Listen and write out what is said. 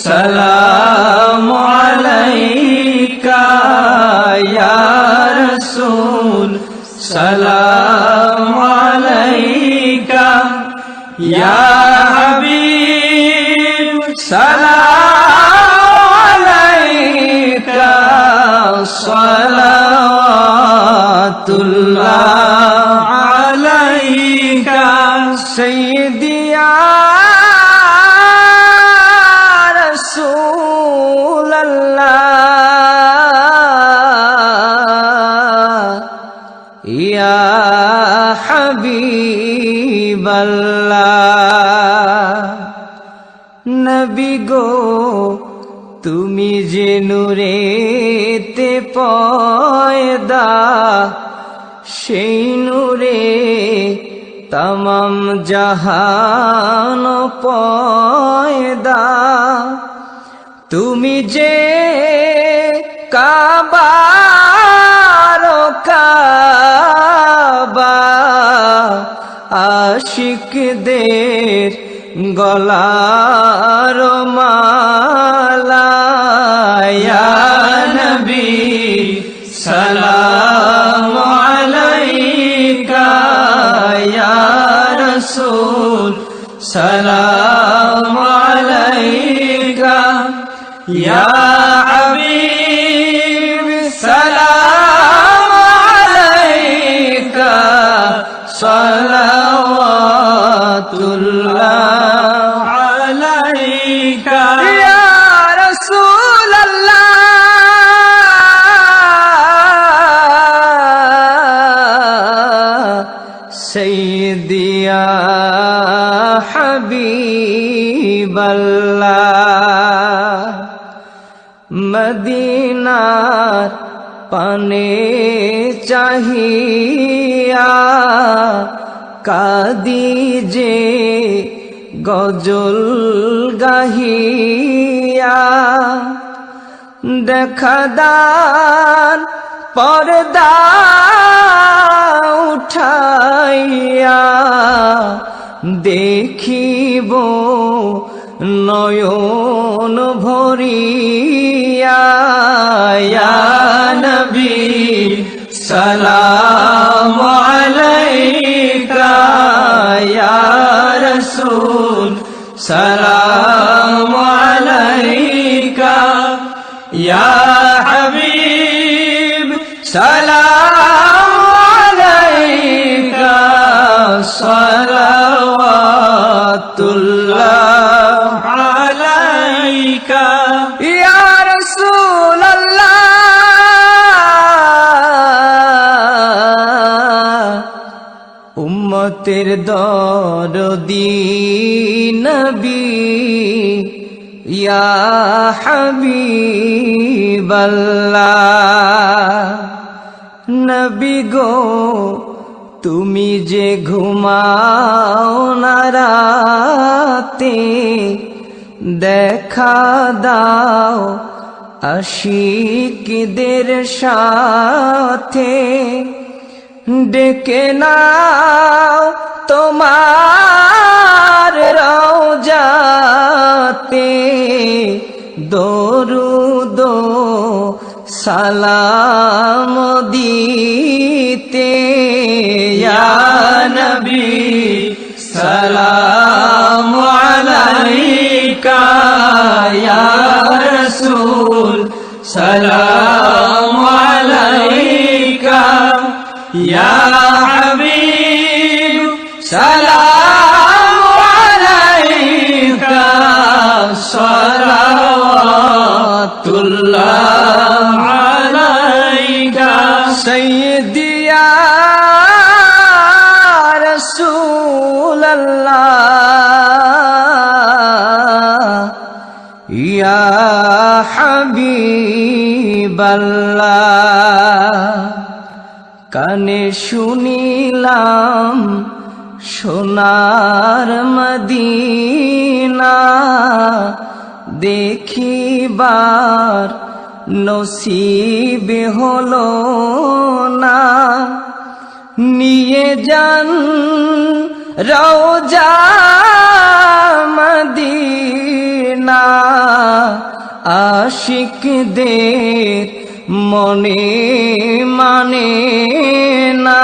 সালামু আলাইকা ইয়া রাসূল সালামু আলাইকা ইয়া হাবিব সালামু আলাইকা সালাওয়াতুল্লাহ আলাইকা সাইয়্যিদি ইয়া ইয়া হাবিবাল্লাহ। নবী গো তুমি যে নূরেতে পয়দা, সেই নূরে তমাম জাহান পয়দা। তুমি যে কাবার কাবা, আশিকদের গলার মালা। ইয়া নবী সালামু আলাইকা ইয়া রাসূল সালামু আলাইকা ইয়া হাবিব সালামু আলাইকা সালাওয়াতুল্লাহ আলাইকা ইয়া রাসূলাল্লাহ। সাইয়্যিদি ইয়া হাবিবাল্লাহ। মদিনার পানে চাহিয়া কাদি যে গজল গাহিয়া। দেখা দান পর্দা উঠাইয়া, দেখিব নয়ন ভরিয়া। ইয়া নবী সালামু আলাইকা ইয়া রাসূল সালামু আলাইকা ইয়া হাবিব সালামু আলাইকা সালাওয়াতুল্লাহ আলাইকা ইয়া রাসূলাল্লাহ। উম্মতের দরদি নবী ইয়া হাবিবাল্লাহ। নবী গো তুমি যে ঘুমাও না রাতে, দেখা দাও আশিকদের সাথে। ডেকে নাও তোমার রওজাতে, দরুদ সালাম দিতে। ইয়া নবী সালামু আলাইকা ইয়া রাসূল সালামু আলাইকা ইয়া হাবিব সালামু আলাইকা সালাওয়াতুল্লাহ আলাইকা সাইয়্যিদি ইয়া রাসূলাল্লাহ ইয়া হাবিবাল্লাহ। কানে শুনিলাম সোনার মদিনা, দেখিবার নসিব হলো না। নিয়ে যান রওজা মদিনা আশিকদের মনে মানে না।